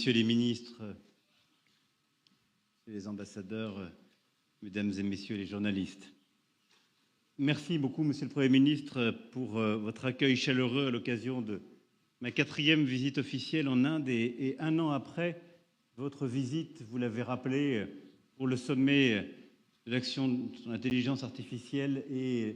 messieurs les ministres, les ambassadeurs, mesdames et messieurs les journalistes. Merci beaucoup, monsieur le Premier ministre, pour votre accueil chaleureux à l'occasion de ma 4e visite officielle en Inde et un an après votre visite, vous l'avez rappelé, pour le sommet de l'action sur l'intelligence artificielle et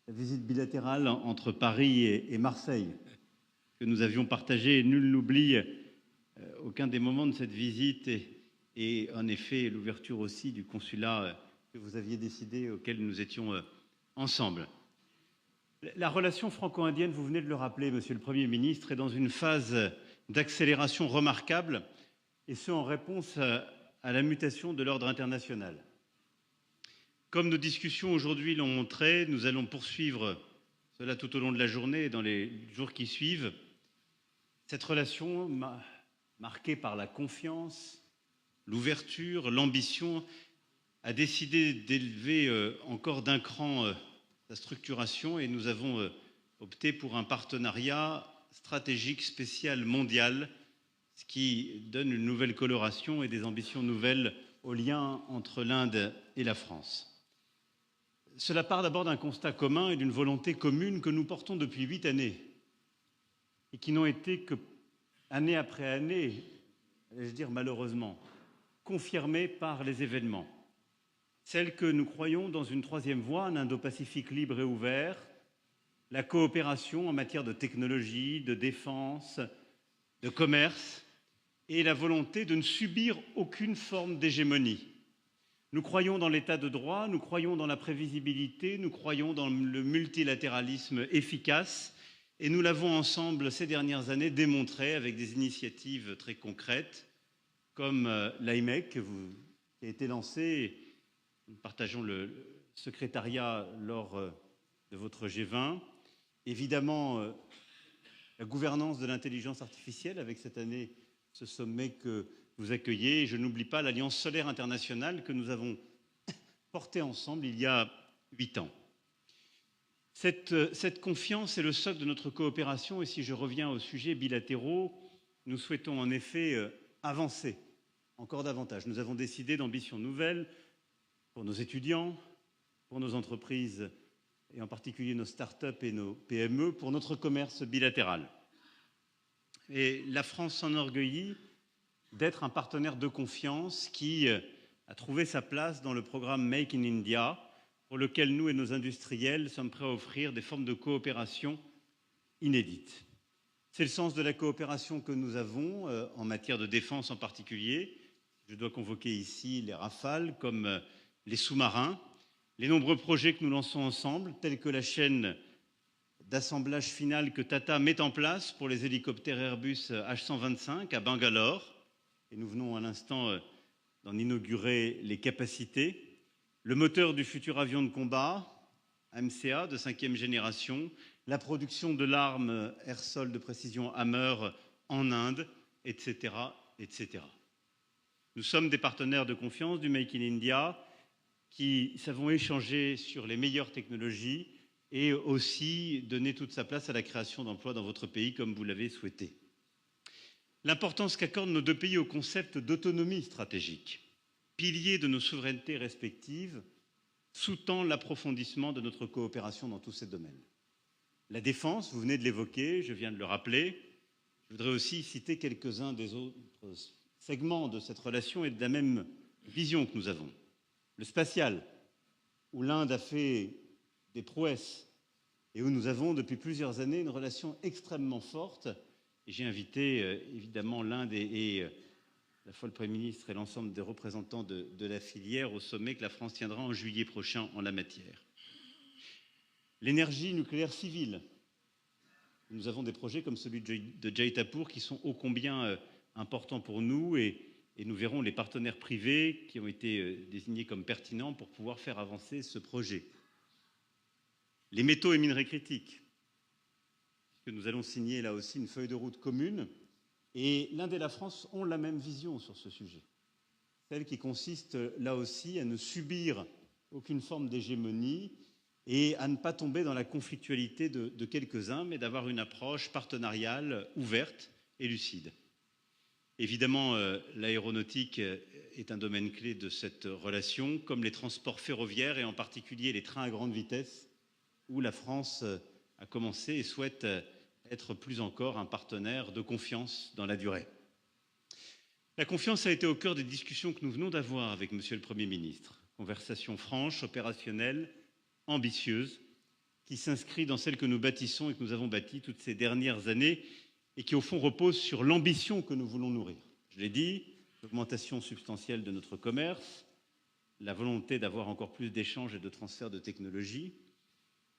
la visite bilatérale entre Paris et Marseille que nous avions partagée. Nul n'oublie aucun des moments de cette visite et en effet l'ouverture aussi du consulat que vous aviez décidé, auquel nous étions ensemble. La relation franco-indienne, vous venez de le rappeler, monsieur le Premier ministre, est dans une phase d'accélération remarquable, et ce en réponse à la mutation de l'ordre international. Comme nos discussions aujourd'hui l'ont montré, nous allons poursuivre cela tout au long de la journée et dans les jours qui suivent. Cette relation marquée par la confiance, l'ouverture, l'ambition, a décidé d'élever encore d'un cran sa structuration et nous avons opté pour un partenariat stratégique spécial mondial, ce qui donne une nouvelle coloration et des ambitions nouvelles au lien entre l'Inde et la France. Cela part d'abord d'un constat commun et d'une volonté commune que nous portons depuis 8 années et qui n'ont été que, année après année, allais-je dire malheureusement, confirmées par les événements. Celle que nous croyons dans une 3e voie, un Indo-Pacifique libre et ouvert, la coopération en matière de technologie, de défense, de commerce et la volonté de ne subir aucune forme d'hégémonie. Nous croyons dans l'état de droit, nous croyons dans la prévisibilité, nous croyons dans le multilatéralisme efficace et nous l'avons ensemble ces dernières années démontré avec des initiatives très concrètes comme l'IMEC qui a été lancée. Nous partageons le secrétariat lors de votre G20. Évidemment, la gouvernance de l'intelligence artificielle avec cette année ce sommet que vous accueillez. Et je n'oublie pas l'Alliance solaire internationale que nous avons portée ensemble il y a 8 ans. Cette confiance est le socle de notre coopération et si je reviens aux sujets bilatéraux, nous souhaitons en effet avancer encore davantage. Nous avons décidé d'ambitions nouvelles pour nos étudiants, pour nos entreprises et en particulier nos start-up et nos PME, pour notre commerce bilatéral. Et la France s'enorgueillit d'être un partenaire de confiance qui a trouvé sa place dans le programme Make in India, pour lequel nous et nos industriels sommes prêts à offrir des formes de coopération inédites. C'est le sens de la coopération que nous avons en matière de défense en particulier. Je dois convoquer ici les Rafales comme les sous-marins, les nombreux projets que nous lançons ensemble, tels que la chaîne d'assemblage final que Tata met en place pour les hélicoptères Airbus H125 à Bangalore. Et nous venons à l'instant d'en inaugurer les capacités. Le moteur du futur avion de combat, AMCA, de 5e génération, la production de l'arme air-sol de précision Hammer en Inde, etc., etc. Nous sommes des partenaires de confiance du Make in India qui savons échanger sur les meilleures technologies et aussi donner toute sa place à la création d'emplois dans votre pays comme vous l'avez souhaité. L'importance qu'accordent nos deux pays au concept d'autonomie stratégique, pilier de nos souverainetés respectives, sous-tend l'approfondissement de notre coopération dans tous ces domaines. La défense, vous venez de l'évoquer, je viens de le rappeler. Je voudrais aussi citer quelques-uns des autres segments de cette relation et de la même vision que nous avons. Le spatial, où l'Inde a fait des prouesses et où nous avons depuis plusieurs années une relation extrêmement forte. Et j'ai invité évidemment l'Inde et la fois le Premier ministre et l'ensemble des représentants de la filière au sommet que la France tiendra en juillet prochain en la matière. L'énergie nucléaire civile. Nous avons des projets comme celui de Jaitapur qui sont ô combien importants pour nous et nous verrons les partenaires privés qui ont été désignés comme pertinents pour pouvoir faire avancer ce projet. Les métaux et minerais critiques, puisque nous allons signer là aussi une feuille de route commune et l'Inde et la France ont la même vision sur ce sujet. Celle qui consiste là aussi à ne subir aucune forme d'hégémonie et à ne pas tomber dans la conflictualité de quelques-uns, mais d'avoir une approche partenariale, ouverte et lucide. Évidemment, l'aéronautique est un domaine clé de cette relation, comme les transports ferroviaires et en particulier les trains à grande vitesse, où la France a commencé et souhaite être plus encore un partenaire de confiance dans la durée. La confiance a été au cœur des discussions que nous venons d'avoir avec Monsieur le Premier ministre. Conversation franche, opérationnelle, ambitieuse, qui s'inscrit dans celle que nous bâtissons et que nous avons bâtie toutes ces dernières années et qui, au fond, repose sur l'ambition que nous voulons nourrir. Je l'ai dit, l'augmentation substantielle de notre commerce, la volonté d'avoir encore plus d'échanges et de transferts de technologies.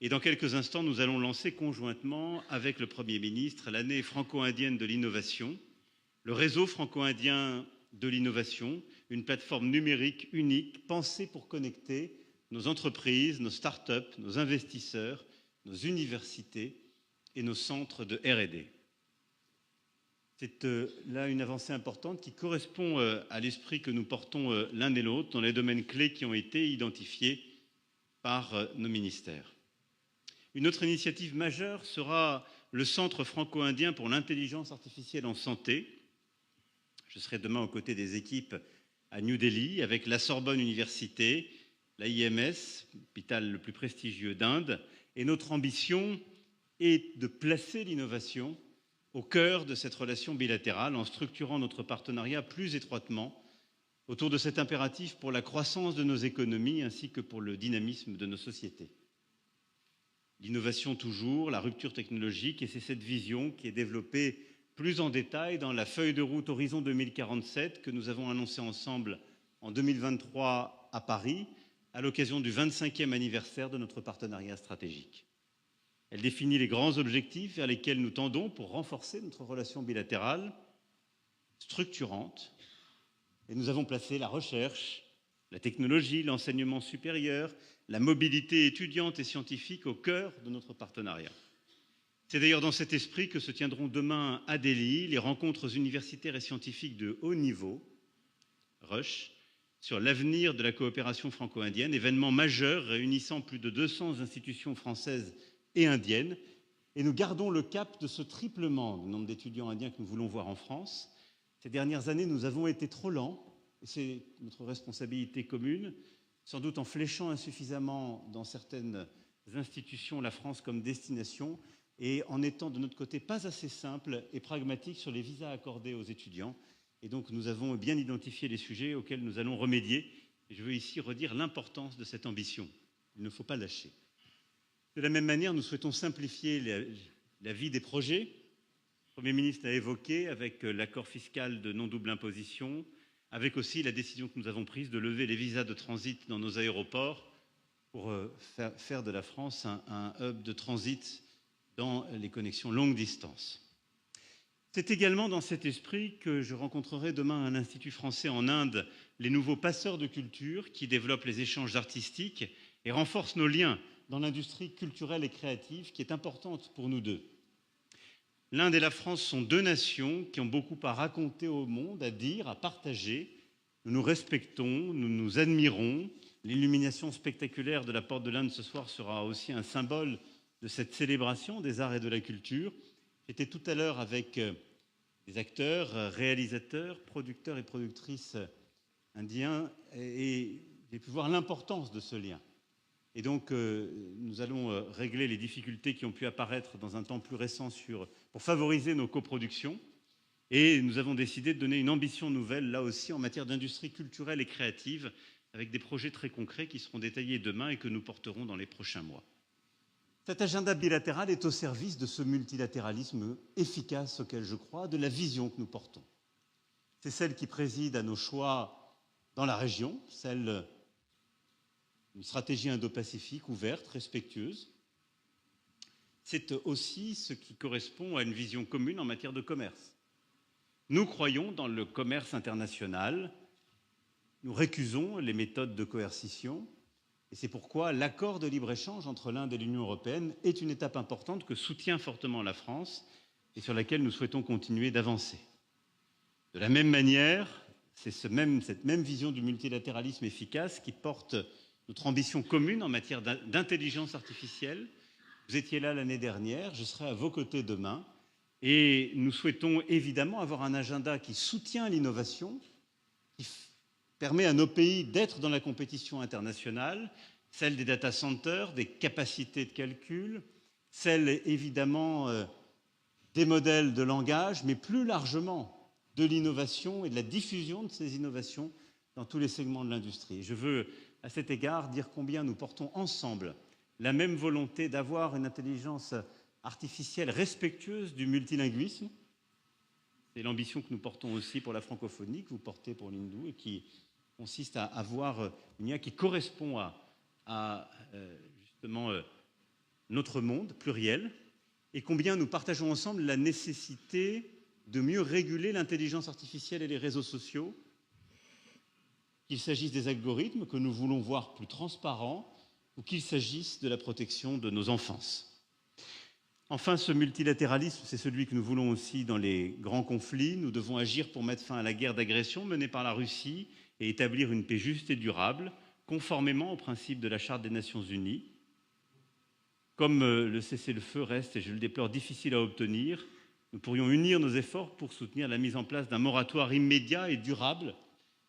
Et dans quelques instants, nous allons lancer conjointement avec le Premier ministre l'année franco-indienne de l'innovation, le réseau franco-indien de l'innovation, une plateforme numérique unique pensée pour connecter nos entreprises, nos start-up, nos investisseurs, nos universités et nos centres de R&D. C'est là une avancée importante qui correspond à l'esprit que nous portons l'un et l'autre dans les domaines clés qui ont été identifiés par nos ministères. Une autre initiative majeure sera le Centre franco-indien pour l'intelligence artificielle en santé. Je serai demain aux côtés des équipes à New Delhi avec la Sorbonne Université, l'AIMS, l'hôpital le plus prestigieux d'Inde. Et notre ambition est de placer l'innovation au cœur de cette relation bilatérale en structurant notre partenariat plus étroitement autour de cet impératif pour la croissance de nos économies ainsi que pour le dynamisme de nos sociétés. L'innovation toujours, la rupture technologique, et c'est cette vision qui est développée plus en détail dans la feuille de route Horizon 2047 que nous avons annoncée ensemble en 2023 à Paris à l'occasion du 25e anniversaire de notre partenariat stratégique. Elle définit les grands objectifs vers lesquels nous tendons pour renforcer notre relation bilatérale structurante. Et nous avons placé la recherche, la technologie, l'enseignement supérieur, la mobilité étudiante et scientifique au cœur de notre partenariat. C'est d'ailleurs dans cet esprit que se tiendront demain à Delhi les rencontres universitaires et scientifiques de haut niveau, RUSH, sur l'avenir de la coopération franco-indienne, événement majeur réunissant plus de 200 institutions françaises et indiennes. Et nous gardons le cap de ce triplement du nombre d'étudiants indiens que nous voulons voir en France. Ces dernières années, nous avons été trop lents, et c'est notre responsabilité commune, sans doute en fléchant insuffisamment dans certaines institutions la France comme destination et en étant de notre côté pas assez simple et pragmatique sur les visas accordés aux étudiants. Et donc nous avons bien identifié les sujets auxquels nous allons remédier. Et je veux ici redire l'importance de cette ambition. Il ne faut pas lâcher. De la même manière, nous souhaitons simplifier la vie des projets. Le Premier ministre l'a évoqué avec l'accord fiscal de non-double imposition, avec aussi la décision que nous avons prise de lever les visas de transit dans nos aéroports pour faire de la France un hub de transit dans les connexions longue distance. C'est également dans cet esprit que je rencontrerai demain à l'Institut français en Inde les nouveaux passeurs de culture qui développent les échanges artistiques et renforcent nos liens dans l'industrie culturelle et créative qui est importante pour nous deux. L'Inde et la France sont deux nations qui ont beaucoup à raconter au monde, à dire, à partager. Nous nous respectons, nous nous admirons. L'illumination spectaculaire de la porte de l'Inde ce soir sera aussi un symbole de cette célébration des arts et de la culture. J'étais tout à l'heure avec des acteurs, réalisateurs, producteurs et productrices indiens et j'ai pu voir l'importance de ce lien. Et donc, nous allons régler les difficultés qui ont pu apparaître dans un temps plus récent pour favoriser nos coproductions. Et nous avons décidé de donner une ambition nouvelle, là aussi, en matière d'industrie culturelle et créative, avec des projets très concrets qui seront détaillés demain et que nous porterons dans les prochains mois. Cet agenda bilatéral est au service de ce multilatéralisme efficace auquel je crois, de la vision que nous portons. C'est celle qui préside à nos choix dans la région, celle d'une stratégie indo-pacifique ouverte, respectueuse. C'est aussi ce qui correspond à une vision commune en matière de commerce. Nous croyons dans le commerce international, nous récusons les méthodes de coercition, et c'est pourquoi l'accord de libre-échange entre l'Inde et l'Union européenne est une étape importante que soutient fortement la France et sur laquelle nous souhaitons continuer d'avancer. De la même manière, c'est cette même vision du multilatéralisme efficace qui porte notre ambition commune en matière d'intelligence artificielle. Vous étiez là l'année dernière, je serai à vos côtés demain Et nous souhaitons évidemment avoir un agenda qui soutient l'innovation, qui permet à nos pays d'être dans la compétition internationale, celle des data centers, des capacités de calcul, celle évidemment des modèles de langage, mais plus largement de l'innovation et de la diffusion de ces innovations dans tous les segments de l'industrie. Je veux à cet égard dire combien nous portons ensemble la même volonté d'avoir une intelligence artificielle respectueuse du multilinguisme. C'est l'ambition que nous portons aussi pour la francophonie, que vous portez pour l'hindou, et qui consiste à avoir une IA qui correspond à justement notre monde pluriel, et combien nous partageons ensemble la nécessité de mieux réguler l'intelligence artificielle et les réseaux sociaux, qu'il s'agisse des algorithmes que nous voulons voir plus transparents ou qu'il s'agisse de la protection de nos enfances. Enfin, ce multilatéralisme, c'est celui que nous voulons aussi dans les grands conflits. Nous devons agir pour mettre fin à la guerre d'agression menée par la Russie et établir une paix juste et durable, conformément aux principes de la Charte des Nations Unies. Comme le cessez-le-feu reste, et je le déplore, difficile à obtenir, nous pourrions unir nos efforts pour soutenir la mise en place d'un moratoire immédiat et durable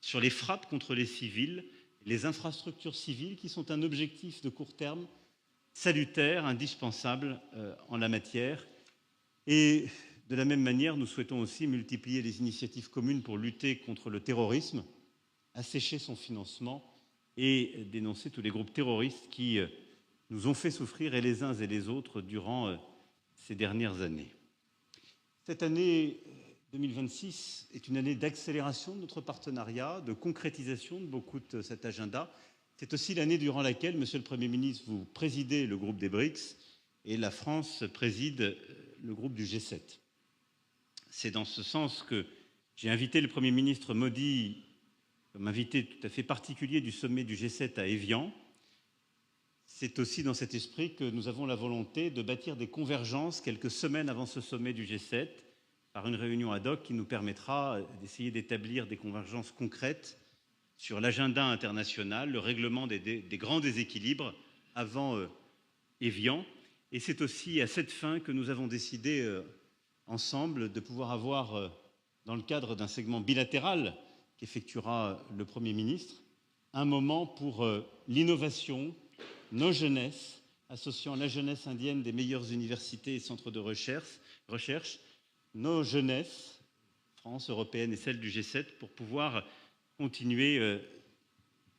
sur les frappes contre les civils, les infrastructures civiles, qui sont un objectif de court terme salutaire, indispensable en la matière. Et de la même manière, nous souhaitons aussi multiplier les initiatives communes pour lutter contre le terrorisme, assécher son financement et dénoncer tous les groupes terroristes qui nous ont fait souffrir, et les uns et les autres, durant ces dernières années. Cette année 2026 est une année d'accélération de notre partenariat, de concrétisation de beaucoup de cet agenda. C'est aussi l'année durant laquelle, Monsieur le Premier ministre, vous présidez le groupe des BRICS et la France préside le groupe du G7. C'est dans ce sens que j'ai invité le Premier ministre Modi comme invité tout à fait particulier du sommet du G7 à Évian. C'est aussi dans cet esprit que nous avons la volonté de bâtir des convergences quelques semaines avant ce sommet du G7 par une réunion ad hoc qui nous permettra d'essayer d'établir des convergences concrètes sur l'agenda international, le règlement des grands déséquilibres avant Évian. Et c'est aussi à cette fin que nous avons décidé ensemble de pouvoir avoir, dans le cadre d'un segment bilatéral qu'effectuera le Premier ministre, un moment pour l'innovation, nos jeunesses, associant la jeunesse indienne des meilleures universités et centres de recherche, nos jeunesses, France, européenne et celle du G7, pour pouvoir continuer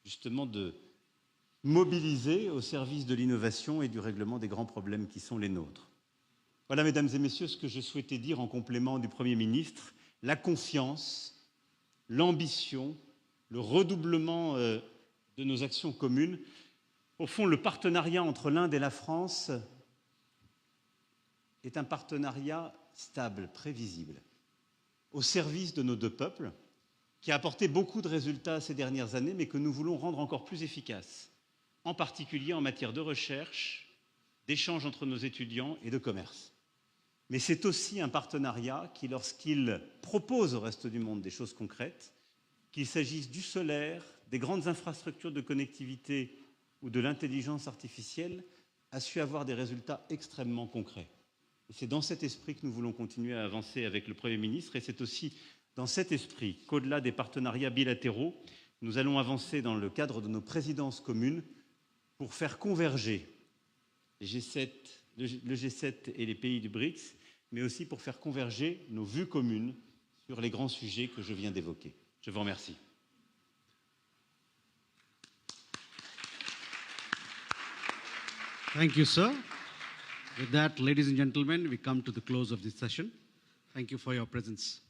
justement de mobiliser au service de l'innovation et du règlement des grands problèmes qui sont les nôtres. Voilà, mesdames et messieurs, ce que je souhaitais dire en complément du Premier ministre. La confiance, l'ambition, le redoublement de nos actions communes. Au fond, le partenariat entre l'Inde et la France est un partenariat stable, prévisible, au service de nos deux peuples, qui a apporté beaucoup de résultats ces dernières années, mais que nous voulons rendre encore plus efficace, en particulier en matière de recherche, d'échange entre nos étudiants et de commerce. Mais c'est aussi un partenariat qui, lorsqu'il propose au reste du monde des choses concrètes, qu'il s'agisse du solaire, des grandes infrastructures de connectivité ou de l'intelligence artificielle, a su avoir des résultats extrêmement concrets. Et c'est dans cet esprit que nous voulons continuer à avancer avec le Premier ministre, et c'est aussi dans cet esprit qu'au-delà des partenariats bilatéraux, nous allons avancer dans le cadre de nos présidences communes pour faire converger le G7 et les pays du BRICS, mais aussi pour faire converger nos vues communes sur les grands sujets que je viens d'évoquer. Je vous remercie. Thank you, sir. With that, ladies and gentlemen, we come to the close of this session. Thank you for your presence.